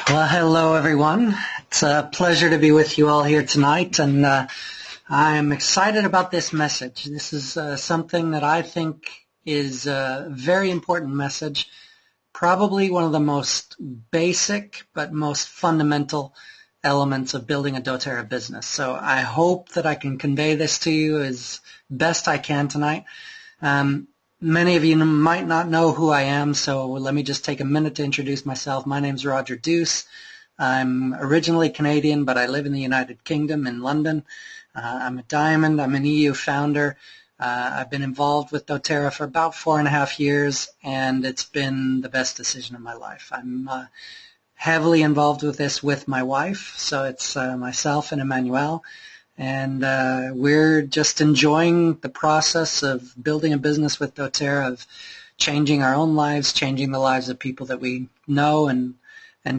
Well, hello everyone. It's a pleasure to be with you all here tonight, and I'm excited about this message. This is something that I think is a very important message, probably one of the most basic but most fundamental elements of building a doTERRA business. So I hope that I can convey this to you as best I can tonight. Many of you might not know who I am, so let me just take a minute to introduce myself. My name is Roger Douce. I'm originally Canadian, but I live in the United Kingdom in London. I'm a Diamond. I'm an EU founder. I've been involved with doTERRA for about 4.5 years, and it's been the best decision of my life. I'm heavily involved with this with my wife, so it's myself and Emmanuel. And we're just enjoying the process of building a business with doTERRA, of changing our own lives, changing the lives of people that we know and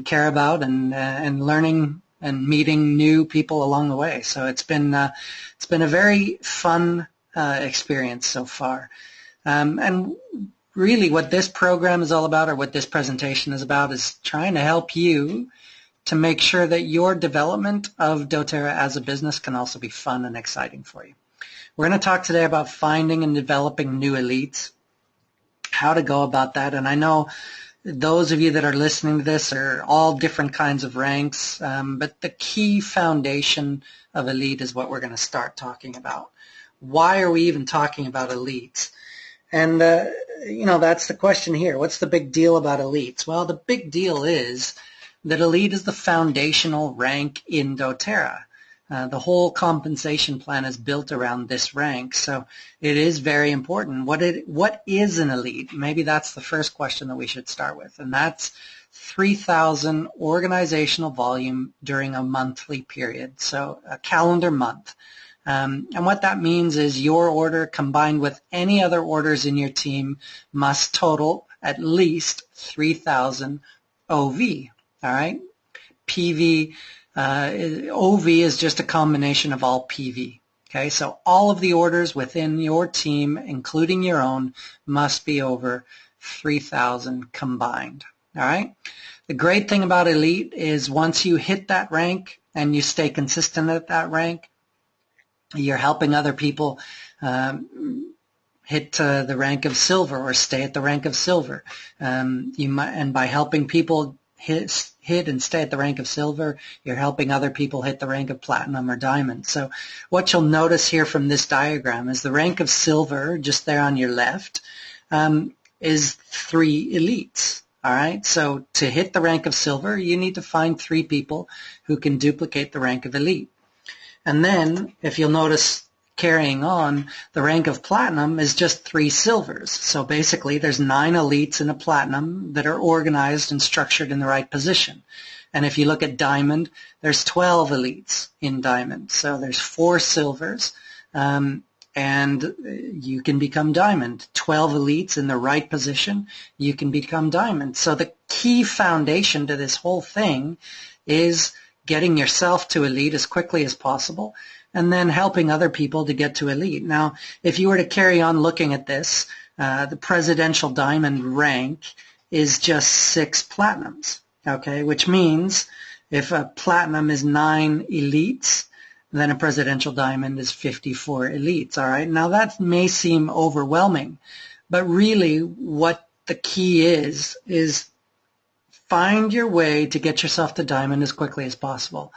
care about, and learning and meeting new people along the way. So it's been a very fun experience so far. And really what this program is all about, or what this presentation is about, is trying to help you to make sure that your development of doTERRA as a business can also be fun and exciting for you. We're going to talk today about finding and developing new elites, how to go about that. And I know those of you that are listening to this are all different kinds of ranks, but the key foundation of elite is what we're going to start talking about. Why are we even talking about elites? And, that's the question here. What's the big deal about elites? Well, the big deal is that elite is the foundational rank in doTERRA. The whole compensation plan is built around this rank, so it is very important. What is an elite? Maybe that's the first question that we should start with, and that's 3,000 organizational volume during a monthly period, so a calendar month. And what that means is your order combined with any other orders in your team must total at least 3,000 OV. All right, PV, OV is just a combination of all PV. Okay, so all of the orders within your team, including your own, must be over 3,000 combined. All right. The great thing about elite is once you hit that rank and you stay consistent at that rank, you're helping other people hit the rank of silver or stay at the rank of silver. And by helping people hit and stay at the rank of silver, you're helping other people hit the rank of platinum or diamond. So what you'll notice here from this diagram is the rank of silver, just there on your left, is 3 elites. All right, so to hit the rank of silver, you need to find 3 people who can duplicate the rank of elite. And then, if you'll notice, carrying on, the rank of platinum is just 3 silvers. So basically there's 9 elites in a platinum that are organized and structured in the right position. And if you look at diamond, there's 12 elites in diamond. So there's 4 silvers, and you can become diamond. 12 elites in the right position, you can become diamond. So the key foundation to this whole thing is getting yourself to elite as quickly as possible, and then helping other people to get to elite. Now, if you were to carry on looking at this, the presidential diamond rank is just 6 platinums, okay, which means if a platinum is 9 elites, then a presidential diamond is 54 elites, all right? Now, that may seem overwhelming, but really what the key is find your way to get yourself to diamond as quickly as possible,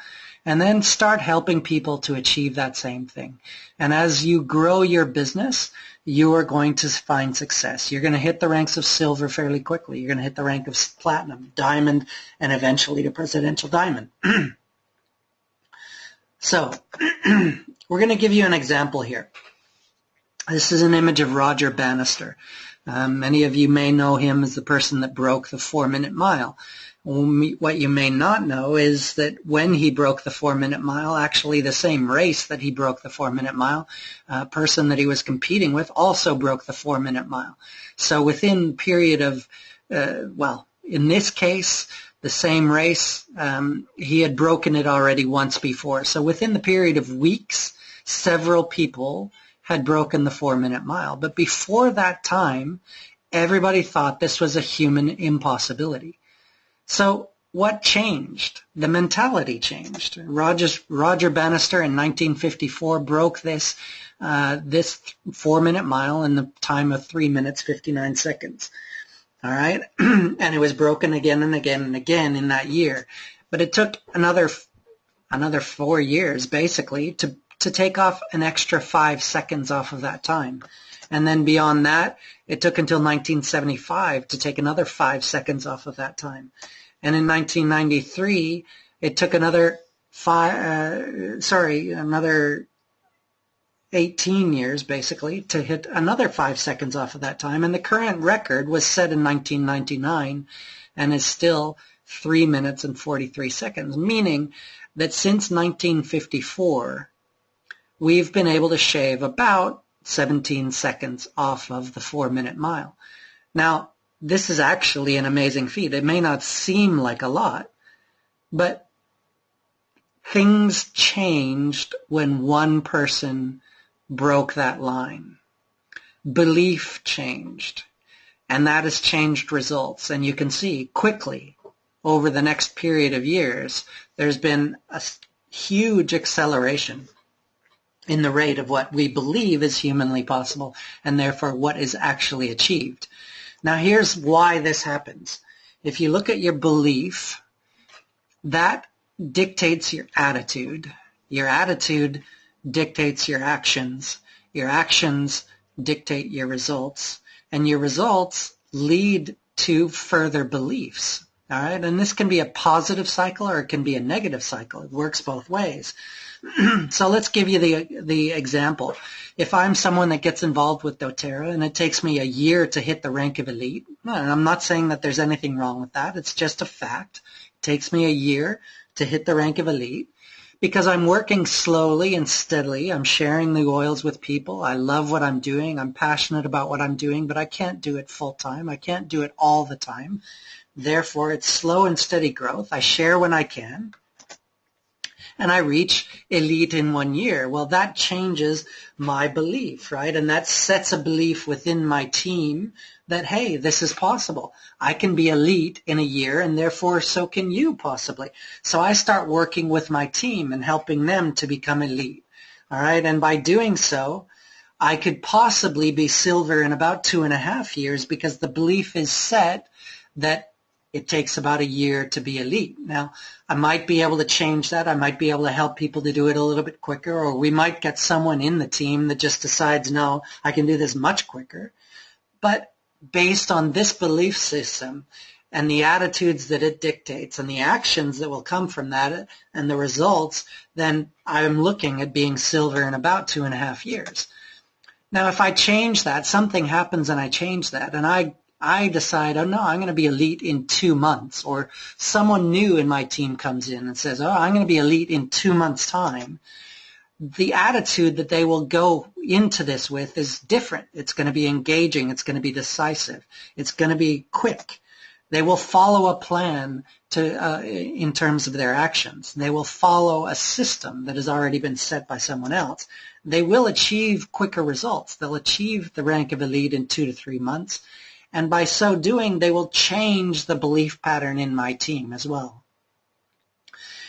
and then start helping people to achieve that same thing. And as you grow your business, you are going to find success. You're going to hit the ranks of silver fairly quickly. You're going to hit the rank of platinum, diamond, and eventually to presidential diamond. So we're going to give you an example here. This is an image of Roger Bannister. Many of you may know him as the person that broke the 4-minute mile. What you may not know is that when he broke the 4-minute mile, actually the same race that he broke the 4-minute mile, a person that he was competing with also broke the 4-minute mile. So within a period of, in this case, the same race, he had broken it already once before. So within the period of weeks, several people had broken the 4-minute mile. But before that time, everybody thought this was a human impossibility. So what changed? The mentality changed. Roger Bannister in 1954 broke this 4-minute mile in the time of 3 minutes 59 seconds. All right, and it was broken again and again and again in that year. But it took another 4 years basically to take off an extra 5 seconds off of that time. And then beyond that, it took until 1975 to take another 5 seconds off of that time. And in 1993, it took another 18 years basically to hit another 5 seconds off of that time. And the current record was set in 1999 and is still 3 minutes and 43 seconds, meaning that since 1954, we've been able to shave about 17 seconds off of the 4-minute mile. Now, this is actually an amazing feat. It may not seem like a lot, but things changed when one person broke that line. Belief changed, and that has changed results. And you can see quickly over the next period of years, there's been a huge acceleration in the rate of what we believe is humanly possible, and therefore what is actually achieved. Now here's why this happens. If you look at your belief, that dictates your attitude. Your attitude dictates your actions dictate your results, and your results lead to further beliefs. All right, and this can be a positive cycle or it can be a negative cycle. It works both ways. So let's give you the example. If I'm someone that gets involved with doTERRA and it takes me a year to hit the rank of elite, and I'm not saying that there's anything wrong with that. It's just a fact. It takes me a year to hit the rank of elite because I'm working slowly and steadily. I'm sharing the oils with people. I love what I'm doing. I'm passionate about what I'm doing, but I can't do it full time. I can't do it all the time. Therefore, it's slow and steady growth. I share when I can. And I reach elite in 1 year. Well, that changes my belief, right? And that sets a belief within my team that, hey, this is possible. I can be elite in a year, and therefore so can you possibly. So I start working with my team and helping them to become elite, all right? And by doing so, I could possibly be silver in about 2.5 years because the belief is set that it takes about a year to be elite. Now, I might be able to change that. I might be able to help people to do it a little bit quicker, or we might get someone in the team that just decides, no, I can do this much quicker. But based on this belief system and the attitudes that it dictates and the actions that will come from that and the results, then I'm looking at being silver in about 2.5 years. Now, if I change that, something happens and I change that, and I decide, oh no, I'm going to be elite in 2 months, or someone new in my team comes in and says, oh, I'm going to be elite in 2 months' time, the attitude that they will go into this with is different. It's going to be engaging. It's going to be decisive. It's going to be quick. They will follow a plan in terms of their actions. They will follow a system that has already been set by someone else. They will achieve quicker results. They'll achieve the rank of elite in 2 to 3 months. And by so doing, they will change the belief pattern in my team as well.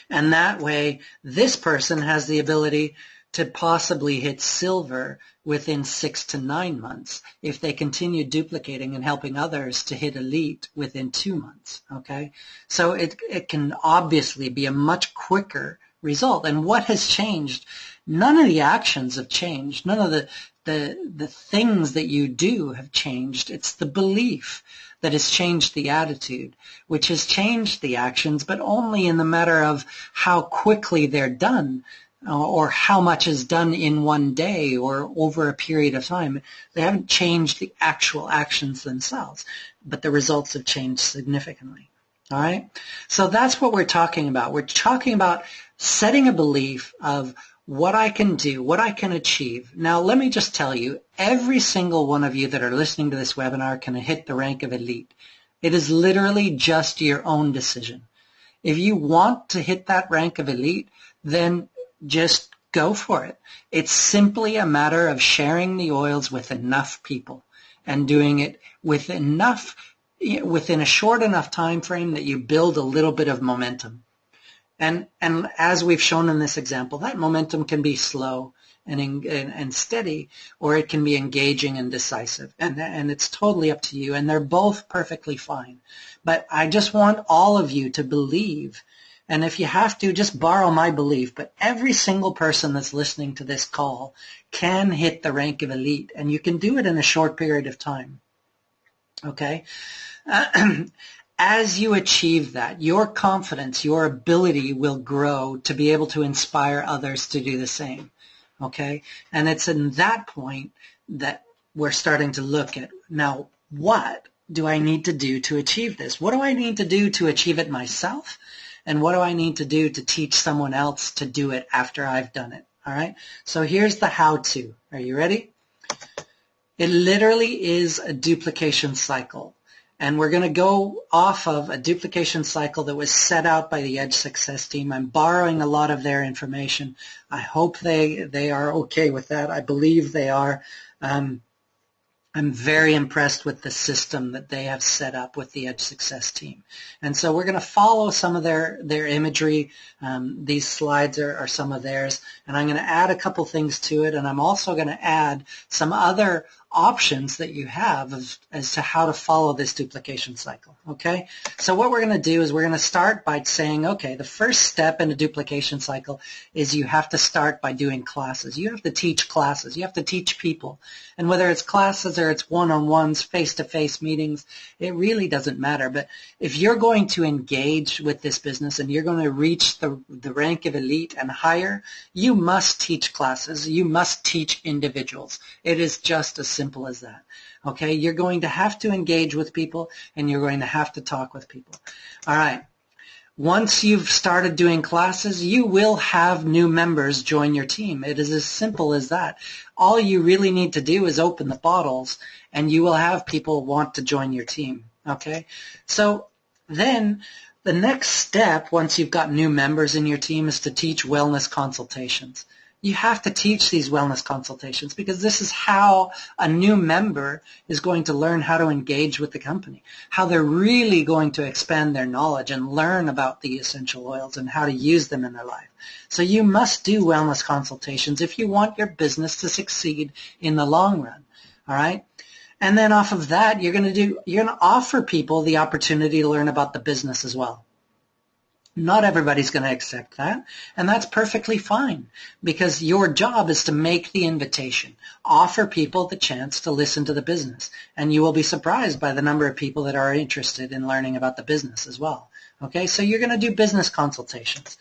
And that way, this person has the ability to possibly hit silver within 6 to 9 months if they continue duplicating and helping others to hit elite within 2 months. Okay, so it can obviously be a much quicker result. And what has changed? None of the actions have changed. None of the things that you do have changed. It's the belief that has changed the attitude, which has changed the actions, but only in the matter of how quickly they're done, or how much is done in 1 day or over a period of time. They haven't changed the actual actions themselves, but the results have changed significantly. All right? So that's what we're talking about. We're talking about setting a belief of what I can do, what I can achieve. Now, let me just tell you, every single one of you that are listening to this webinar can hit the rank of elite. It is literally just your own decision. If you want to hit that rank of elite, then just go for it. It's simply a matter of sharing the oils with enough people and doing it with enough within a short enough time frame that you build a little bit of momentum. And as we've shown in this example, that momentum can be slow and steady, or it can be engaging and decisive. And it's totally up to you, and they're both perfectly fine. But I just want all of you to believe, and if you have to, just borrow my belief, but every single person that's listening to this call can hit the rank of elite, and you can do it in a short period of time. Okay? As you achieve that, your confidence, your ability will grow to be able to inspire others to do the same. Okay? And it's in that point that we're starting to look at, now, what do I need to do to achieve this? What do I need to do to achieve it myself? And what do I need to do to teach someone else to do it after I've done it? All right? So here's the how-to. Are you ready? It literally is a duplication cycle. And we're going to go off of a duplication cycle that was set out by the Edge Success team. I'm borrowing a lot of their information. I hope they are okay with that. I believe they are. I'm very impressed with the system that they have set up with the Edge Success team. And so we're going to follow some of their imagery. These slides are some of theirs. And I'm going to add a couple things to it. And I'm also going to add some other options that you have as to how to follow this duplication cycle. Okay? So what we're going to do is we're going to start by saying, okay, the first step in a duplication cycle is you have to start by doing classes. You have to teach classes. You have to teach people. And whether it's classes or it's one-on-ones, face-to-face meetings, it really doesn't matter. But if you're going to engage with this business and you're going to reach the rank of elite and higher, you must teach classes. You must teach individuals. It is just as simple as that. Okay? You're going to have to engage with people, and you're going to have to talk with people. All right. Once you've started doing classes, you will have new members join your team. It is as simple as that. All you really need to do is open the bottles, and you will have people want to join your team. Okay? So then the next step, once you've got new members in your team, is to teach wellness consultations. You have to teach these wellness consultations because this is how a new member is going to learn how to engage with the company, how they're really going to expand their knowledge and learn about the essential oils and how to use them in their life. So you must do wellness consultations if you want your business to succeed in the long run. All right? And then off of that, you're going to offer people the opportunity to learn about the business as well. Not everybody's going to accept that, and that's perfectly fine because your job is to make the invitation, offer people the chance to listen to the business, and you will be surprised by the number of people that are interested in learning about the business as well. Okay, so you're going to do business consultations.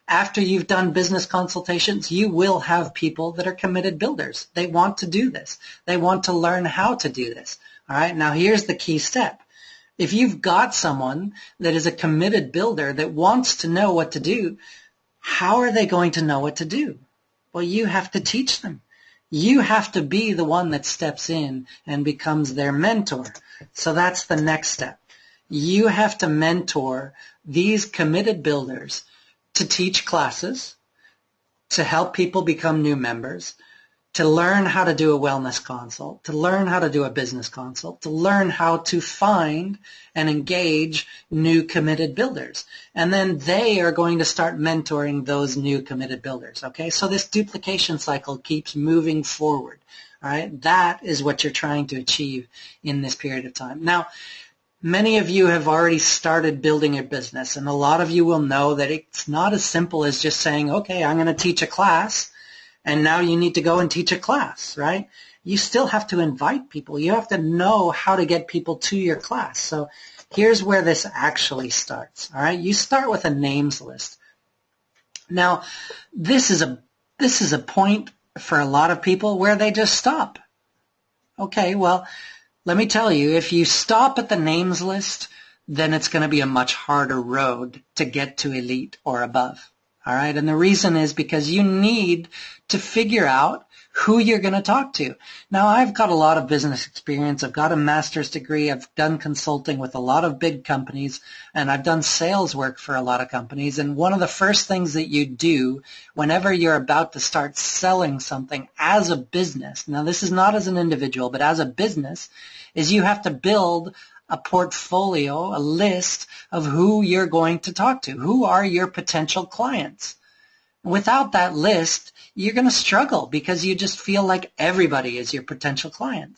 After you've done business consultations, you will have people that are committed builders. They want to do this. They want to learn how to do this. All right, now here's the key step. If you've got someone that is a committed builder that wants to know what to do, how are they going to know what to do? Well, you have to teach them. You have to be the one that steps in and becomes their mentor. So that's the next step. You have to mentor these committed builders to teach classes, to help people become new members, to learn how to do a wellness consult, to learn how to do a business consult, to learn how to find and engage new committed builders. And then they are going to start mentoring those new committed builders. Okay, so this duplication cycle keeps moving forward. All right, that is what you're trying to achieve in this period of time. Now, many of you have already started building your business, and a lot of you will know that it's not as simple as just saying, okay, I'm going to teach a class, and now you need to go and teach a class, right? You still have to invite people. You have to know how to get people to your class. So here's where this actually starts, all right? You start with a names list. Now, this is a point for a lot of people where they just stop. Okay, well, let me tell you, if you stop at the names list, then it's going to be a much harder road to get to elite or above. All right, and the reason is because you need to figure out who you're going to talk to. Now, I've got a lot of business experience. I've got a master's degree. I've done consulting with a lot of big companies, and I've done sales work for a lot of companies. And one of the first things that you do whenever you're about to start selling something as a business, now this is not as an individual, but as a business, is you have to build a portfolio, a list of who you're going to talk to. Who are your potential clients? Without that list, you're going to struggle because you just feel like everybody is your potential client.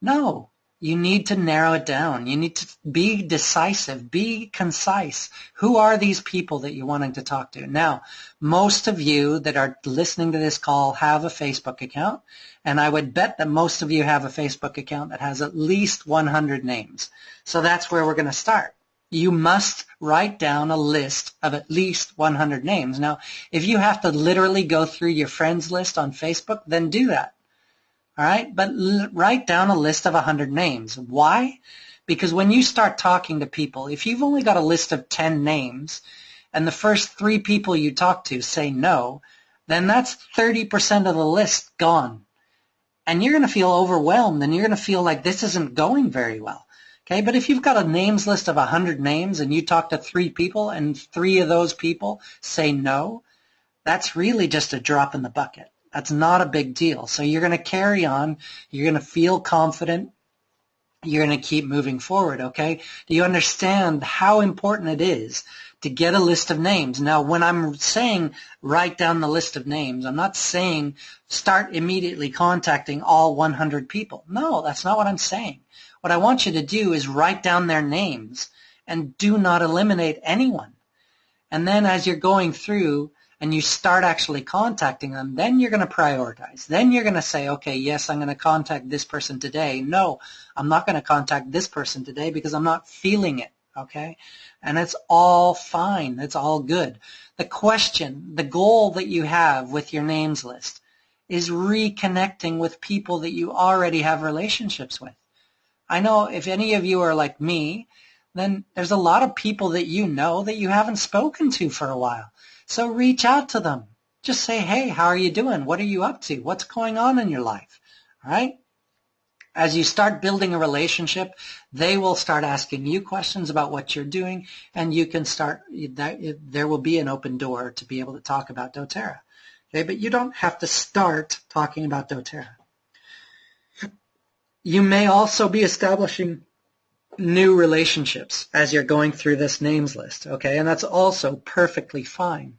No, you need to narrow it down. You need to be decisive, be concise. Who are these people that you're wanting to talk to? Now, most of you that are listening to this call have a Facebook account, and I would bet that most of you have a Facebook account that has at least 100 names. So that's where we're going to start. You must write down a list of at least 100 names. Now, if you have to literally go through your friends list on Facebook, then do that. All right, but write down a list of 100 names. Why? Because when you start talking to people, if you've only got a list of 10 names and the first 3 people you talk to say no, then that's 30% of the list gone. And you're going to feel overwhelmed and you're going to feel like this isn't going very well. Okay, but if you've got a names list of 100 names and you talk to 3 people and 3 of those people say no, that's really just a drop in the bucket. That's not a big deal. So you're going to carry on. You're going to feel confident. You're going to keep moving forward, okay? Do you understand how important it is to get a list of names? Now, when I'm saying write down the list of names, I'm not saying start immediately contacting all 100 people. No, that's not what I'm saying. What I want you to do is write down their names and do not eliminate anyone. And then as you're going through, and you start actually contacting them, then you're going to prioritize. Then you're going to say, okay, yes, I'm going to contact this person today. No, I'm not going to contact this person today because I'm not feeling it, okay? And it's all fine. It's all good. The question, the goal that you have with your names list is reconnecting with people that you already have relationships with. I know if any of you are like me, then there's a lot of people that you know that you haven't spoken to for a while. So reach out to them. Just say, hey, how are you doing? What are you up to? What's going on in your life? All right? As you start building a relationship, they will start asking you questions about what you're doing, and you can start, there will be an open door to be able to talk about doTERRA. Okay? But you don't have to start talking about doTERRA. You may also be establishing new relationships as you're going through this names list, okay? And that's also perfectly fine.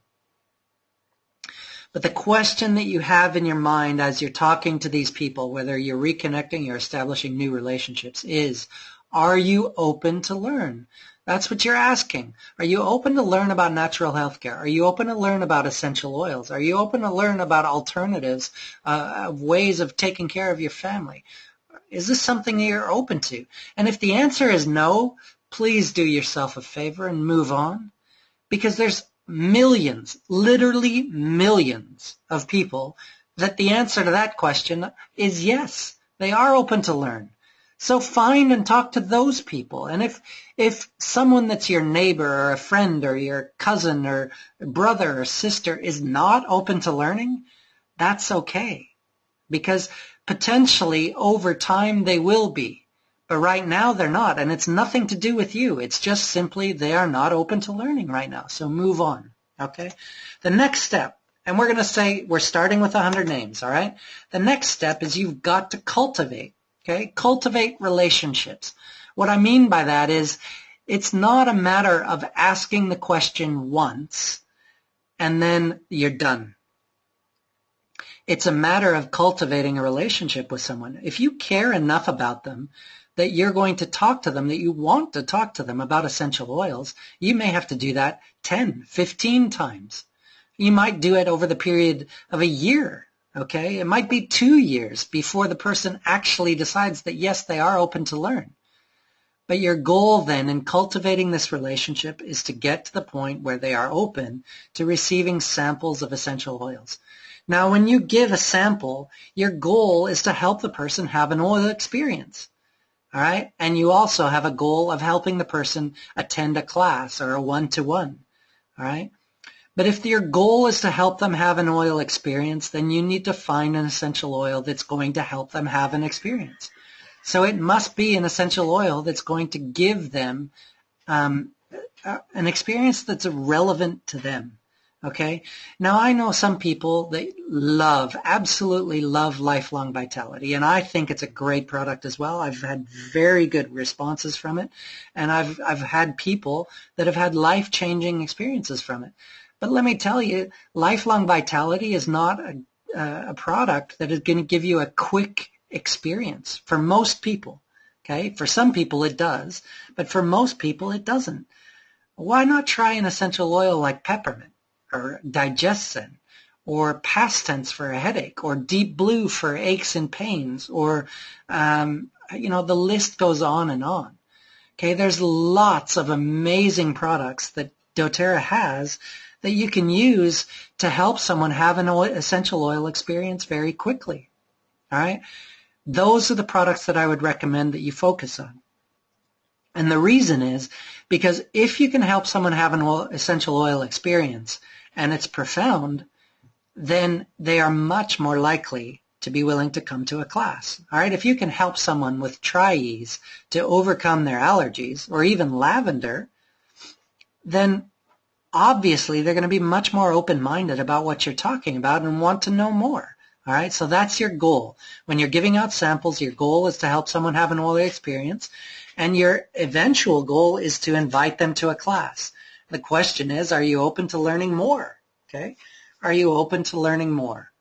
But the question that you have in your mind as you're talking to these people, whether you're reconnecting or establishing new relationships, is, are you open to learn? That's what you're asking. Are you open to learn about natural health care? Are you open to learn about essential oils? Are you open to learn about alternatives, ways of taking care of your family? Is this something you're open to? And if the answer is no, please do yourself a favor and move on, because there's millions, literally millions of people that the answer to that question is yes. They are open to learn. So find and talk to those people. And if someone that's your neighbor or a friend or your cousin or brother or sister is not open to learning, that's okay, because potentially over time they will be, but right now they're not, and it's nothing to do with you. It's just simply they are not open to learning right now, so move on, okay? The next step, and we're going to say we're starting with 100 names, all right? The next step is you've got to cultivate, okay? Cultivate relationships. What I mean by that is it's not a matter of asking the question once and then you're done. It's a matter of cultivating a relationship with someone. If you care enough about them that you're going to talk to them, that you want to talk to them about essential oils, you may have to do that 10, 15 times. You might do it over the period of a year, okay? It might be 2 years before the person actually decides that, yes, they are open to learn. But your goal then in cultivating this relationship is to get to the point where they are open to receiving samples of essential oils. Now, when you give a sample, your goal is to help the person have an oil experience, all right? And you also have a goal of helping the person attend a class or a one-to-one, all right? But if your goal is to help them have an oil experience, then you need to find an essential oil that's going to help them have an experience. So it must be an essential oil that's going to give them an experience that's relevant to them. Okay. Now I know some people that absolutely love Lifelong Vitality, and I think it's a great product as well. I've had very good responses from it, and I've had people that have had life-changing experiences from it. But let me tell you, Lifelong Vitality is not a product that is going to give you a quick experience for most people. Okay. For some people it does, but for most people it doesn't. Why not try an essential oil like peppermint, or digestin, or past tense for a headache, or deep blue for aches and pains, or the list goes on and on. Okay, there's lots of amazing products that doTERRA has that you can use to help someone have an essential oil experience very quickly. All right, those are the products that I would recommend that you focus on. And the reason is because if you can help someone have an essential oil experience and it's profound, then they are much more likely to be willing to come to a class. All right, if you can help someone with Tri-Ease to overcome their allergies, or even lavender, then obviously they're going to be much more open-minded about what you're talking about and want to know more. All right, so that's your goal. When you're giving out samples, your goal is to help someone have an oil experience, and your eventual goal is to invite them to a class. The question is, are you open to learning more? Okay, are you open to learning more?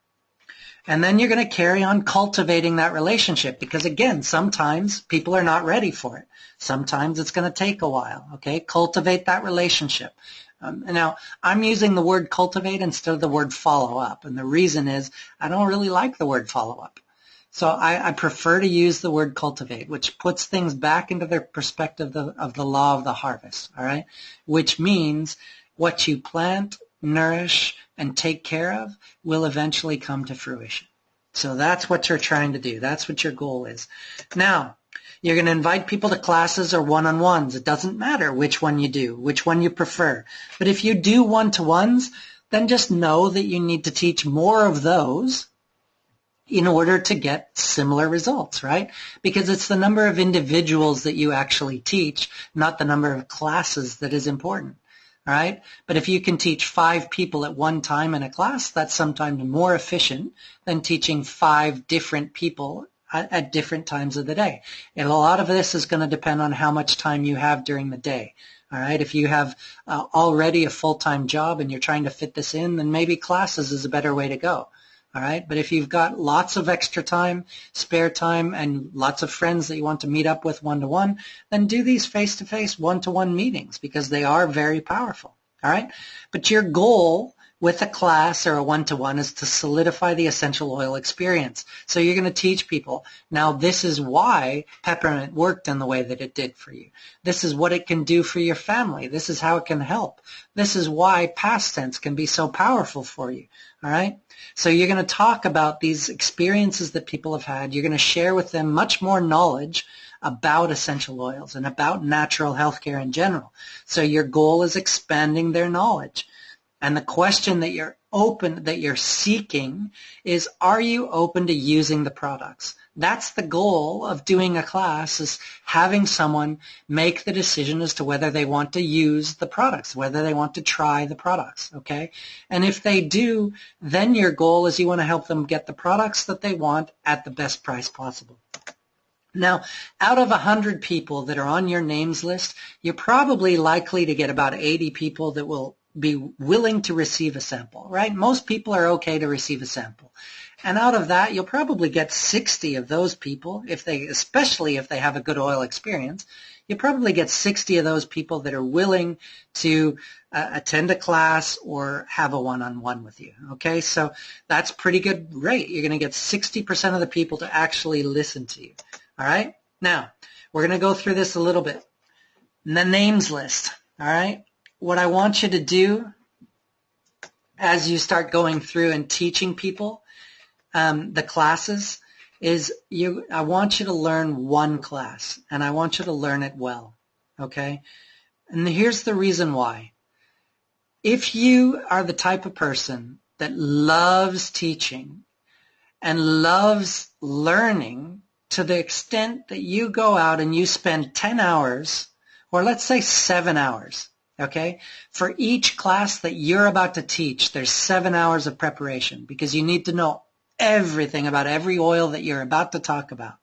And then you're going to carry on cultivating that relationship, because again, sometimes people are not ready for it. Sometimes it's going to take a while. Okay, cultivate that relationship. Now, I'm using the word cultivate instead of the word follow up, and the reason is I don't really like the word follow up. So I prefer to use the word cultivate, which puts things back into their perspective of the law of the harvest, all right? Which means what you plant, nourish, and take care of will eventually come to fruition. So that's what you're trying to do. That's what your goal is. Now, you're going to invite people to classes or one-on-ones. It doesn't matter which one you do, which one you prefer. But if you do one-to-ones, then just know that you need to teach more of those in order to get similar results, right? Because it's the number of individuals that you actually teach, not the number of classes that is important, all right? But if you can teach 5 people at one time in a class, that's sometimes more efficient than teaching 5 different people at different times of the day. And a lot of this is going to depend on how much time you have during the day. All right, if you have already a full-time job and you're trying to fit this in, then maybe classes is a better way to go. All right, but if you've got lots of extra time, spare time, and lots of friends that you want to meet up with one-to-one, then do these face-to-face one-to-one meetings, because they are very powerful. All right, but your goal with a class or a one-to-one is to solidify the essential oil experience. So you're going to teach people, now this is why peppermint worked in the way that it did for you. This is what it can do for your family. This is how it can help. This is why past tense can be so powerful for you. All right? So you're going to talk about these experiences that people have had. You're going to share with them much more knowledge about essential oils and about natural healthcare in general. So your goal is expanding their knowledge. And the question that you're seeking is, are you open to using the products? That's the goal of doing a class, is having someone make the decision as to whether they want to use the products, whether they want to try the products, okay? And if they do, then your goal is you want to help them get the products that they want at the best price possible. Now, out of 100 people that are on your names list, you're probably likely to get about 80 people that will be willing to receive a sample, right? Most people are okay to receive a sample. And out of that, you'll probably get 60 of those people, especially if they have a good oil experience, you'll probably get 60 of those people that are willing to attend a class or have a one-on-one with you, okay? So that's pretty good rate. You're going to get 60% of the people to actually listen to you, all right? Now, we're going to go through this a little bit. The names list, all right? What I want you to do as you start going through and teaching people the classes is I want you to learn one class, and I want you to learn it well, okay? And here's the reason why. If you are the type of person that loves teaching and loves learning to the extent that you go out and you spend 10 hours, or let's say 7 hours, Okay? For each class that you're about to teach, there's 7 hours of preparation because you need to know everything about every oil that you're about to talk about.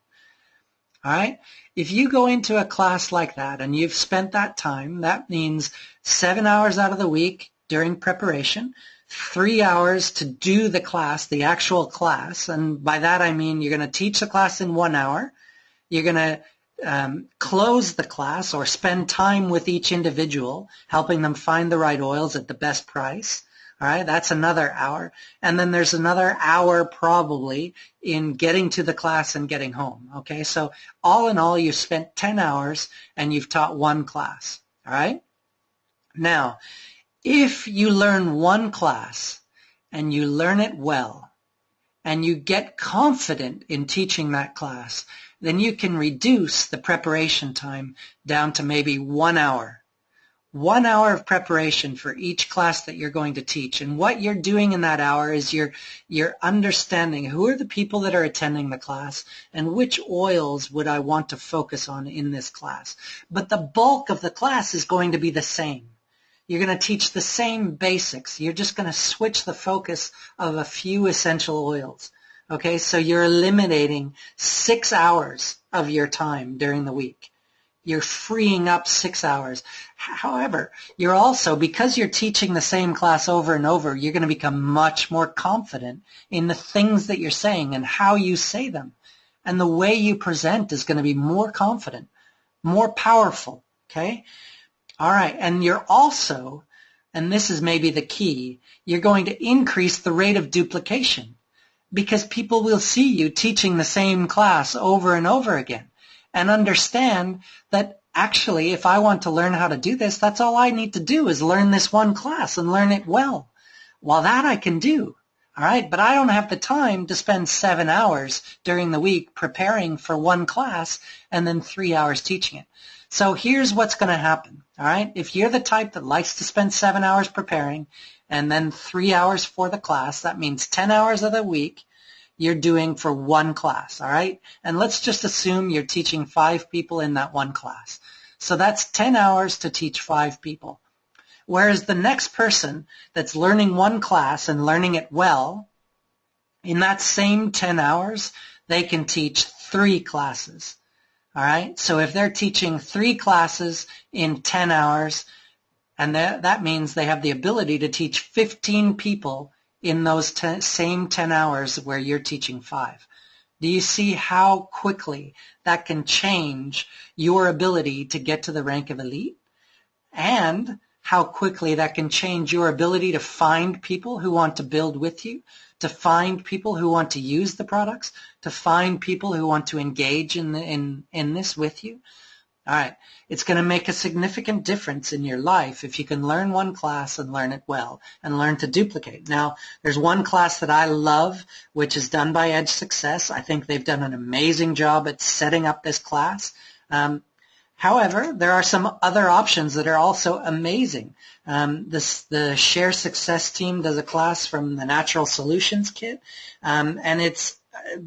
All right? If you go into a class like that and you've spent that time, that means 7 hours out of the week during preparation, 3 hours to do the class, the actual class, and by that I mean you're going to teach the class in 1 hour, you're going to close the class or spend time with each individual, helping them find the right oils at the best price. All right, that's another hour. And then there's another hour probably in getting to the class and getting home. Okay, so all in all, you've spent 10 hours and you've taught one class. All right? Now, if you learn one class and you learn it well and you get confident in teaching that class, then you can reduce the preparation time down to maybe 1 hour. 1 hour of preparation for each class that you're going to teach. And what you're doing in that hour is you're understanding who are the people that are attending the class and which oils would I want to focus on in this class. But the bulk of the class is going to be the same. You're going to teach the same basics. You're just going to switch the focus of a few essential oils. Okay, so you're eliminating 6 hours of your time during the week. You're freeing up 6 hours. However, you're also, because you're teaching the same class over and over, you're going to become much more confident in the things that you're saying and how you say them. And the way you present is going to be more confident, more powerful, okay? All right, and you're also, and this is maybe the key, you're going to increase the rate of duplication because people will see you teaching the same class over and over again and understand that actually if I want to learn how to do this, that's all I need to do is learn this one class and learn it well. Well, that I can do, all right? But I don't have the time to spend 7 hours during the week preparing for one class and then 3 hours teaching it. So here's what's going to happen, all right? If you're the type that likes to spend 7 hours preparing and then 3 hours for the class, that means 10 hours of the week you're doing for one class, all right? And let's just assume you're teaching 5 people in that one class. So that's 10 hours to teach 5 people. Whereas the next person that's learning one class and learning it well, in that same 10 hours, they can teach 3 classes, all right? So if they're teaching 3 classes in 10 hours, and that means they have the ability to teach 15 people in those same 10 hours where you're teaching 5. Do you see how quickly that can change your ability to get to the rank of elite? And how quickly that can change your ability to find people who want to build with you, to find people who want to use the products, to find people who want to engage in this with you? All right, it's going to make a significant difference in your life if you can learn one class and learn it well and learn to duplicate. Now, there's one class that I love, which is done by Edge Success. I think they've done an amazing job at setting up this class. However, there are some other options that are also amazing. The Share Success team does a class from the Natural Solutions Kit, and it's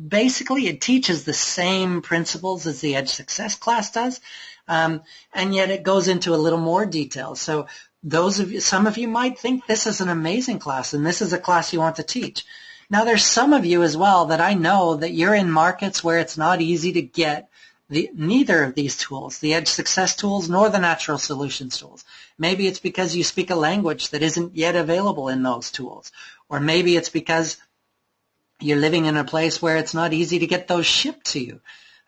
basically it teaches the same principles as the Edge Success class does, and yet it goes into a little more detail. So some of you might think this is an amazing class and this is a class you want to teach. Now there's some of you as well that I know that you're in markets where it's not easy to get neither of these tools, the Edge Success tools nor the Natural Solutions tools. Maybe it's because you speak a language that isn't yet available in those tools, or maybe it's because you're living in a place where it's not easy to get those shipped to you,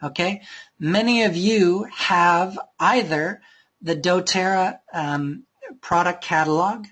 okay? Many of you have either the doTERRA product catalog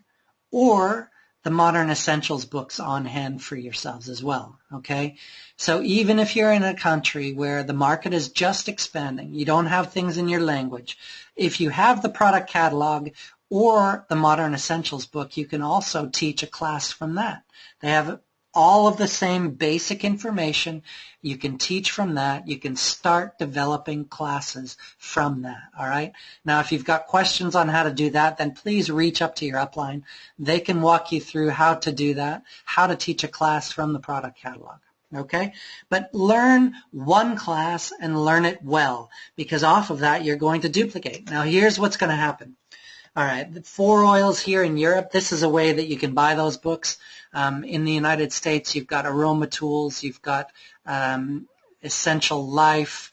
or the Modern Essentials books on hand for yourselves as well, okay? So even if you're in a country where the market is just expanding, you don't have things in your language, if you have the product catalog or the Modern Essentials book, you can also teach a class from that. They have all of the same basic information. You can teach from that. You can start developing classes from that, all right? Now, if you've got questions on how to do that, then please reach up to your upline. They can walk you through how to do that, how to teach a class from the product catalog, okay? But learn one class and learn it well, because off of that, you're going to duplicate. Now, here's what's going to happen. All right, the 4 oils here in Europe, this is a way that you can buy those books. In the United States, you've got Aroma Tools, you've got Essential Life,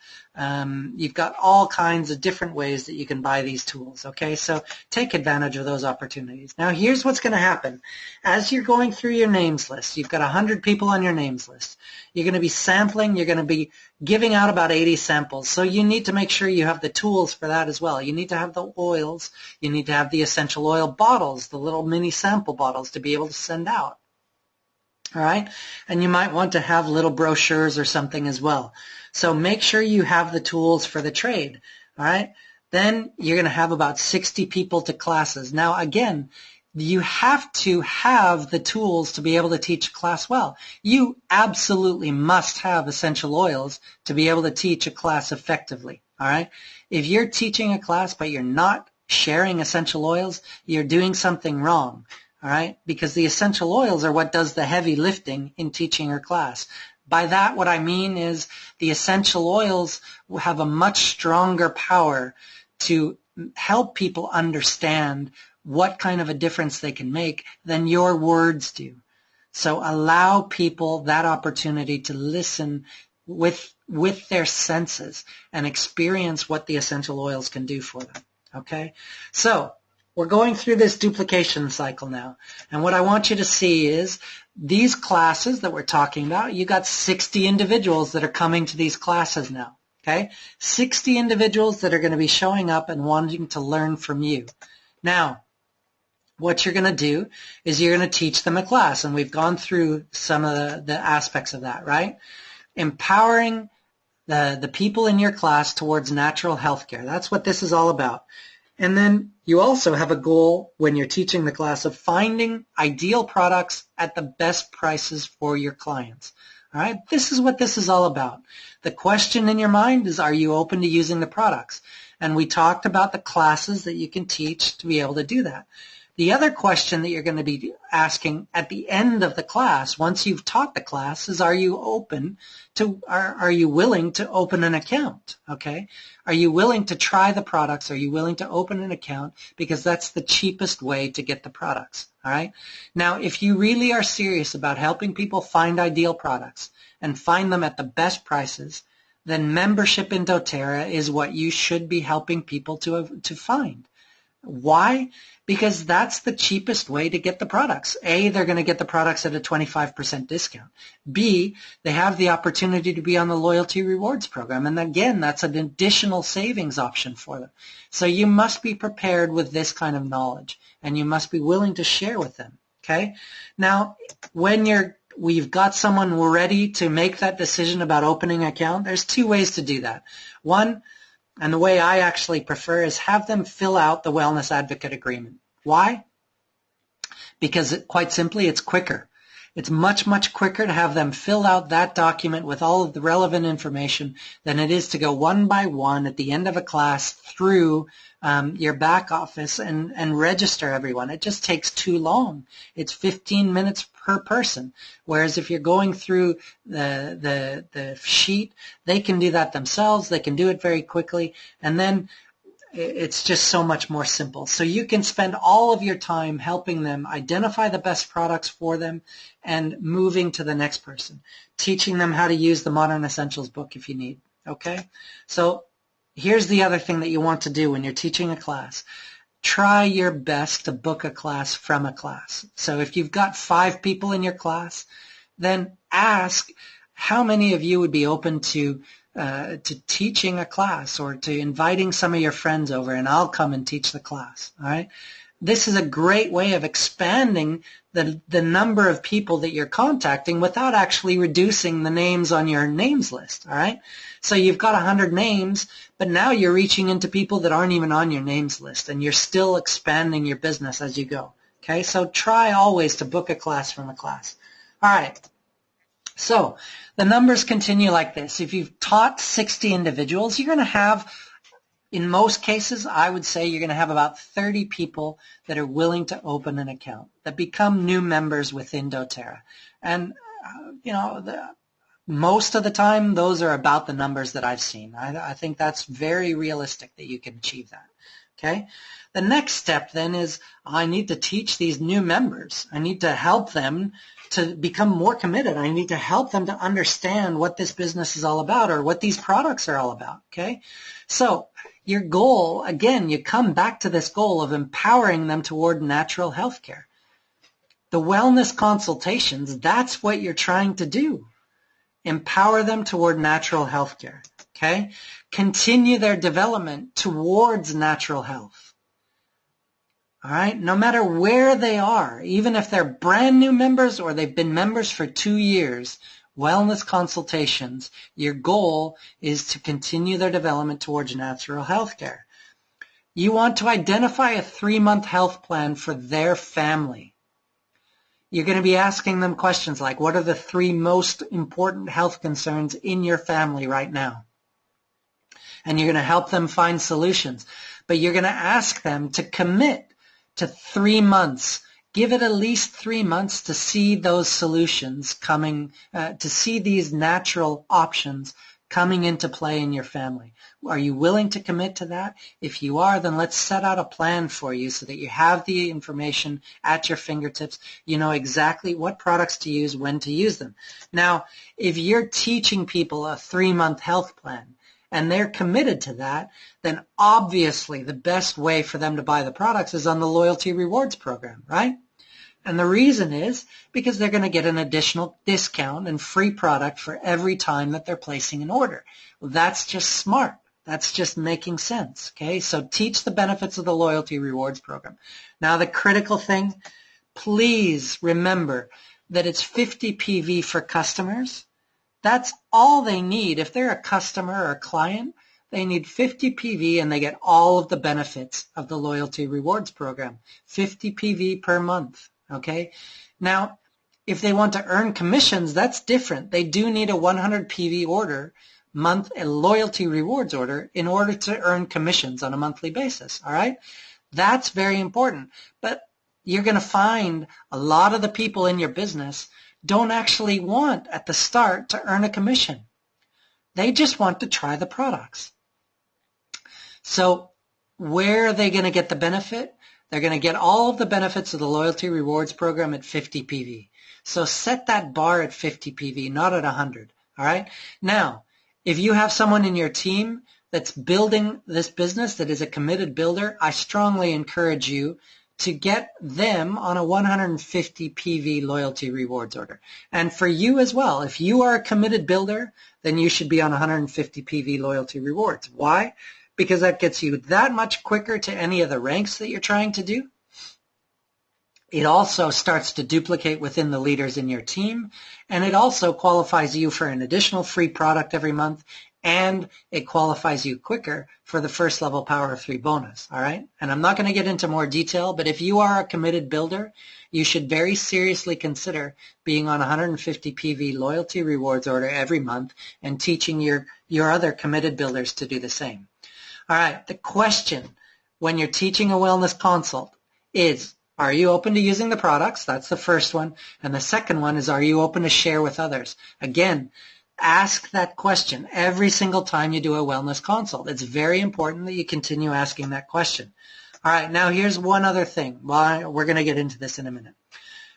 you've got all kinds of different ways that you can buy these tools, okay? So take advantage of those opportunities. Now here's what's going to happen. As you're going through your names list, you've got 100 people on your names list. You're going to be sampling, you're going to be giving out about 80 samples. So you need to make sure you have the tools for that as well. You need to have the oils, you need to have the essential oil bottles, the little mini sample bottles to be able to send out. All right, and you might want to have little brochures or something as well. So make sure you have the tools for the trade. All right, then you're going to have about 60 people to classes. Now again, you have to have the tools to be able to teach a class well. You absolutely must have essential oils to be able to teach a class effectively. All right, if you're teaching a class but you're not sharing essential oils, you're doing something wrong. All right, because the essential oils are what does the heavy lifting in teaching your class. By that, what I mean is the essential oils have a much stronger power to help people understand what kind of a difference they can make than your words do. So allow people that opportunity to listen with their senses and experience what the essential oils can do for them. Okay, so we're going through this duplication cycle now, and what I want you to see is these classes that we're talking about, you got 60 individuals that are coming to these classes now, okay? 60 individuals that are going to be showing up and wanting to learn from you. Now, what you're going to do is you're going to teach them a class, and we've gone through some of the aspects of that, right? Empowering the people in your class towards natural health care. That's what this is all about. And then you also have a goal when you're teaching the class of finding ideal products at the best prices for your clients. All right, this is what this is all about. The question in your mind is, are you open to using the products? And we talked about the classes that you can teach to be able to do that. The other question that you're going to be asking at the end of the class, once you've taught the class, is are you open to, are you willing to open an account, okay? Are you willing to try the products? Are you willing to open an account? Because that's the cheapest way to get the products, all right? Now, if you really are serious about helping people find ideal products and find them at the best prices, then membership in doTERRA is what you should be helping people to find. Why? Because that's the cheapest way to get the products. A, they're going to get the products at a 25% discount. B, they have the opportunity to be on the loyalty rewards program. And again, that's an additional savings option for them. So you must be prepared with this kind of knowledge, and you must be willing to share with them. Okay? Now, when we've got someone ready to make that decision about opening an account, there's 2 ways to do that. One, and the way I actually prefer, is have them fill out the Wellness Advocate Agreement. Why? Because quite simply, it's quicker. It's much, much quicker to have them fill out that document with all of the relevant information than it is to go one by one at the end of a class through your back office and register everyone. It just takes too long. It's 15 minutes per person. Whereas if you're going through the sheet, they can do that themselves. They can do it very quickly. And then it's just so much more simple. So you can spend all of your time helping them identify the best products for them and moving to the next person, teaching them how to use the Modern Essentials book if you need. Okay? So here's the other thing that you want to do when you're teaching a class. Try your best to book a class from a class. So if you've got 5 people in your class, then ask how many of you would be open to teaching a class or to inviting some of your friends over, and I'll come and teach the class. All right? This is a great way of expanding the number of people that you're contacting without actually reducing the names on your names list. All right? So you've got 100 names, but now you're reaching into people that aren't even on your names list, and you're still expanding your business as you go. Okay? So try always to book a class from a class. All right. So the numbers continue like this. If you've taught 60 individuals, you're going to have, in most cases, I would say you're going to have about 30 people that are willing to open an account, that become new members within doTERRA. And, most of the time, those are about the numbers that I've seen. I think that's very realistic that you can achieve that. Okay? The next step then is I need to teach these new members. I need to help them to become more committed. I need to help them to understand what this business is all about or what these products are all about, okay? So your goal, again, you come back to this goal of empowering them toward natural health care. The wellness consultations, that's what you're trying to do. Empower them toward natural health care, okay? Continue their development towards natural health. All right, no matter where they are, even if they're brand new members or they've been members for 2 years, wellness consultations, your goal is to continue their development towards natural health care. You want to identify a 3-month health plan for their family. You're going to be asking them questions like, what are the 3 most important health concerns in your family right now? And you're going to help them find solutions. But you're going to ask them to commit to 3 months. Give it at least 3 months to see those solutions coming, to see these natural options coming into play in your family. Are you willing to commit to that? If you are, then let's set out a plan for you so that you have the information at your fingertips. You know exactly what products to use, when to use them. Now, if you're teaching people a 3-month health plan, and they're committed to that, then obviously the best way for them to buy the products is on the loyalty rewards program, right? And the reason is because they're going to get an additional discount and free product for every time that they're placing an order. Well, that's just smart. That's just making sense, okay? So teach the benefits of the loyalty rewards program. Now, the critical thing, please remember that it's 50 PV for customers. That's all they need. If they're a customer or a client, they need 50 PV and they get all of the benefits of the loyalty rewards program. 50 PV per month, okay? Now, if they want to earn commissions, that's different. They do need a 100 PV order, a loyalty rewards order, in order to earn commissions on a monthly basis, all right? That's very important. But you're going to find a lot of the people in your business don't actually want at the start to earn a commission. They just want to try the products. So where are they going to get the benefit? They're going to get all of the benefits of the loyalty rewards program at 50 PV. So set that bar at 50 PV, not at 100. All right? Now, if you have someone in your team that's building this business that is a committed builder, I strongly encourage you to get them on a 150 PV loyalty rewards order. And for you as well, if you are a committed builder, then you should be on 150 PV loyalty rewards. Why? Because that gets you that much quicker to any of the ranks that you're trying to do. It also starts to duplicate within the leaders in your team, and it also qualifies you for an additional free product every month, and it qualifies you quicker for the first level Power of 3 bonus, all right? And I'm not going to get into more detail, but if you are a committed builder, you should very seriously consider being on 150 PV loyalty rewards order every month and teaching your other committed builders to do the same. All right, the question when you're teaching a wellness consult is, are you open to using the products? That's the first one. And the second one is, are you open to share with others? Again, ask that question every single time you do a wellness consult. It's very important that you continue asking that question. All right, now here's one other thing. Well, we're going to get into this in a minute.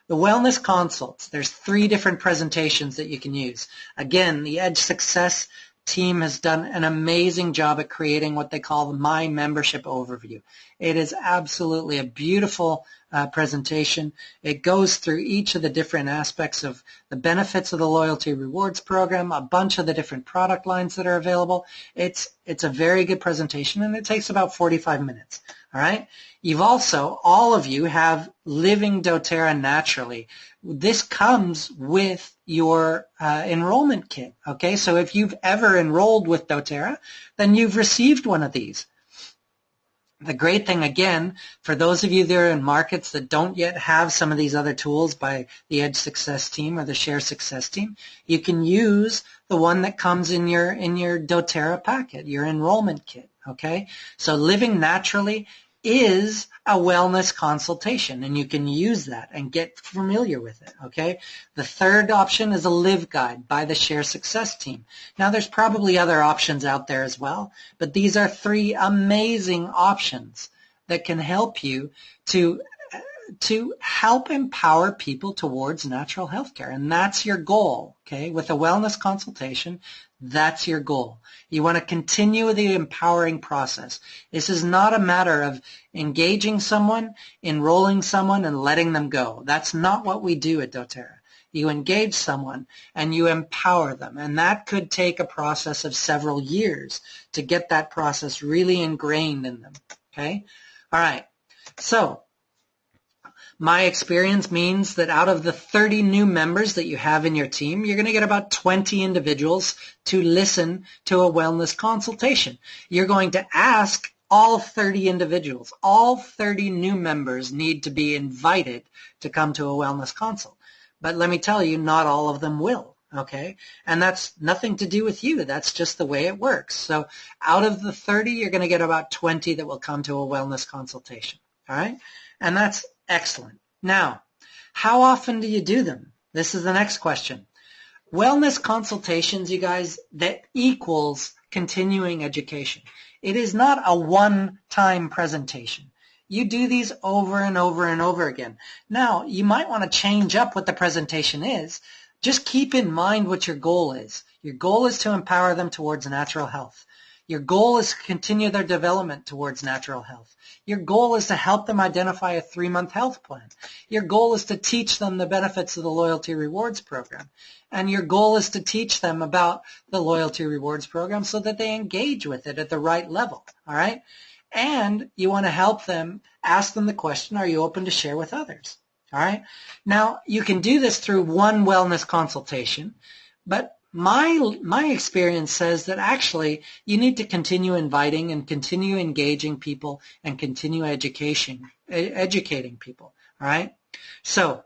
The wellness consults, there's 3 different presentations that you can use. Again, the Edge Success team has done an amazing job at creating what they call the My Membership Overview. It is absolutely a beautiful presentation. It goes through each of the different aspects of the benefits of the loyalty rewards program, a bunch of the different product lines that are available. It's a very good presentation, and it takes about 45 minutes. All right? You've also, all of you have Living doTERRA Naturally. This comes with your enrollment kit, okay? So if you've ever enrolled with doTERRA, then you've received one of these. The great thing, again, for those of you that are in markets that don't yet have some of these other tools by the Edge Success team or the Share Success team, you can use the one that comes in your doTERRA packet, your enrollment kit, okay? So Living Naturally is a wellness consultation, and you can use that and get familiar with it, okay? The third option is a Live Guide by the Share Success team. Now, there's probably other options out there as well, but these are 3 amazing options that can help you to help empower people towards natural health care. And that's your goal, okay? With a wellness consultation, that's your goal. You want to continue the empowering process. This is not a matter of engaging someone, enrolling someone, and letting them go. That's not what we do at doTERRA. You engage someone and you empower them, and that could take a process of several years to get that process really ingrained in them, okay? All right, so my experience means that out of the 30 new members that you have in your team, you're going to get about 20 individuals to listen to a wellness consultation. You're going to ask all 30 individuals, all 30 new members need to be invited to come to a wellness consult. But let me tell you, not all of them will, okay? And that's nothing to do with you. That's just the way it works. So out of the 30, you're going to get about 20 that will come to a wellness consultation, all right? And that's excellent. Now, how often do you do them? This is the next question. Wellness consultations, you guys, that equals continuing education. It is not a one-time presentation. You do these over and over and over again. Now, you might want to change up what the presentation is. Just keep in mind what your goal is. Your goal is to empower them towards natural health. Your goal is to continue their development towards natural health. Your goal is to help them identify a 3-month health plan. Your goal is to teach them the benefits of the Loyalty Rewards Program. And your goal is to teach them about the Loyalty Rewards Program so that they engage with it at the right level, all right? And you want to help them, ask them the question, are you open to share with others? All right? Now, you can do this through one wellness consultation, but my experience says that actually you need to continue inviting and continue engaging people and continue educating people, all right? So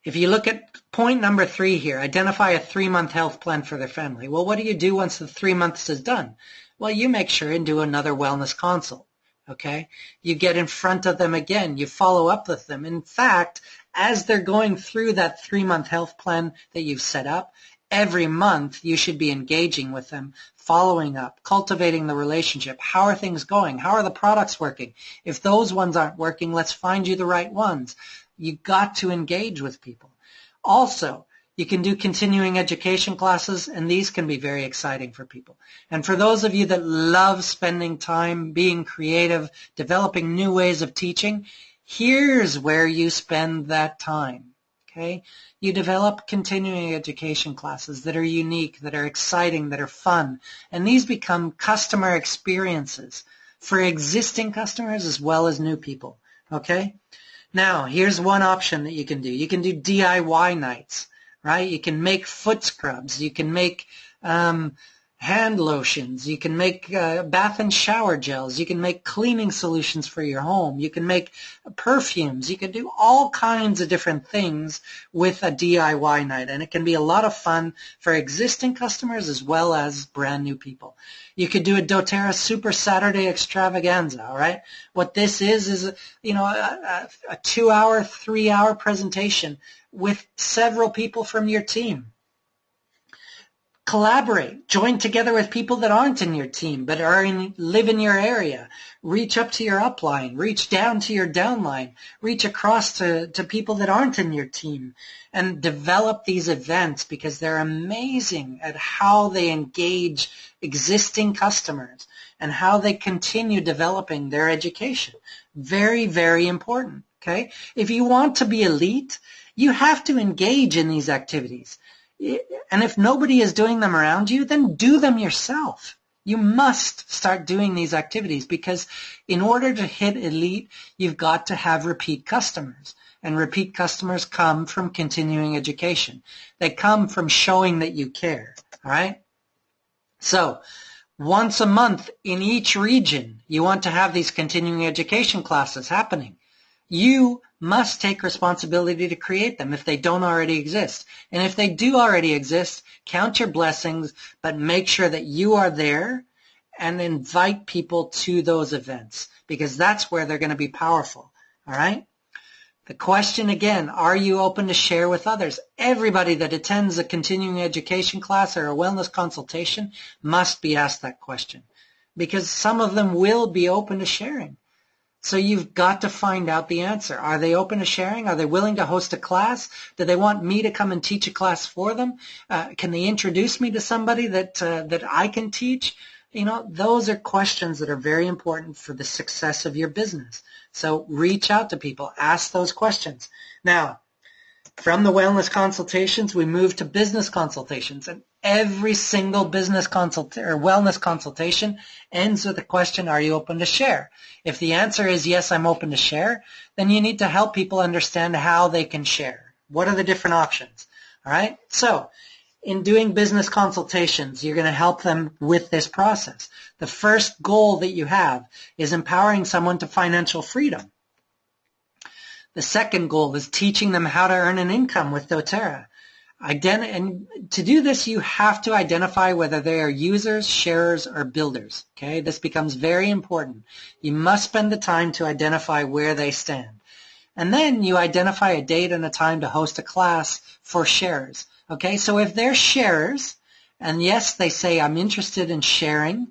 if you look at point number 3 here, identify a 3-month health plan for their family. Well, what do you do once the 3 months is done? Well, you make sure and do another wellness consult, okay? You get in front of them again. You follow up with them. In fact, as they're going through that 3-month health plan that you've set up, every month you should be engaging with them, following up, cultivating the relationship. How are things going? How are the products working? If those ones aren't working, let's find you the right ones. You've got to engage with people. Also, you can do continuing education classes, and these can be very exciting for people. And for those of you that love spending time being creative, developing new ways of teaching, here's where you spend that time, okay? You develop continuing education classes that are unique, that are exciting, that are fun, and these become customer experiences for existing customers as well as new people, okay? Now, here's one option that you can do. You can do DIY nights. Right? You can make foot scrubs. You can make hand lotions. You can make bath and shower gels. You can make cleaning solutions for your home. You can make perfumes. You can do all kinds of different things with a DIY night, and it can be a lot of fun for existing customers as well as brand new people. You could do a doTERRA Super Saturday Extravaganza, all right? What this is a 2-hour, 3-hour presentation with several people from your team. Collaborate. Join together with people that aren't in your team but live in your area. Reach up to your upline. Reach down to your downline. Reach across to people that aren't in your team. And develop these events because they're amazing at how they engage existing customers and how they continue developing their education. Very, very important. Okay? If you want to be elite, you have to engage in these activities. And if nobody is doing them around you, then do them yourself. You must start doing these activities because in order to hit elite, you've got to have repeat customers. And repeat customers come from continuing education. They come from showing that you care. All right? So once a month in each region, you want to have these continuing education classes happening. You must take responsibility to create them if they don't already exist. And if they do already exist, count your blessings, but make sure that you are there and invite people to those events because that's where they're going to be powerful. All right? The question again, are you open to share with others? Everybody that attends a continuing education class or a wellness consultation must be asked that question because some of them will be open to sharing. So you've got to find out the answer. Are they open to sharing? Are they willing to host a class? Do they want me to come and teach a class for them? Can they introduce me to somebody that I can teach? Those are questions that are very important for the success of your business. So reach out to people, ask those questions. Now, from the wellness consultations, we move to business consultations, and every single business wellness consultation ends with the question, are you open to share? If the answer is yes, I'm open to share, then you need to help people understand how they can share. What are the different options? All right? So, in doing business consultations, you're going to help them with this process. The first goal that you have is empowering someone to financial freedom. The second goal is teaching them how to earn an income with doTERRA. And to do this, you have to identify whether they are users, sharers, or builders. Okay, this becomes very important. You must spend the time to identify where they stand. And then you identify a date and a time to host a class for sharers. Okay, so if they're sharers, and yes, they say, I'm interested in sharing,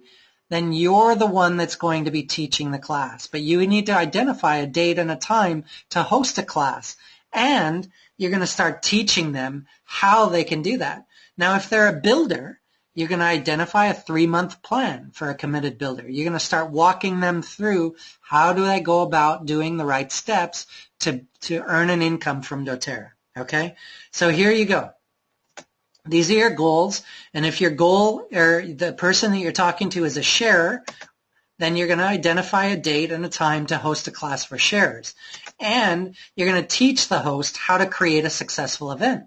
then you're the one that's going to be teaching the class. But you need to identify a date and a time to host a class. And you're going to start teaching them how they can do that. Now, if they're a builder, you're going to identify a 3-month plan for a committed builder. You're going to start walking them through how do I go about doing the right steps to earn an income from doTERRA. Okay? So here you go. These are your goals, and if your goal or the person that you're talking to is a sharer, then you're going to identify a date and a time to host a class for sharers. And you're going to teach the host how to create a successful event.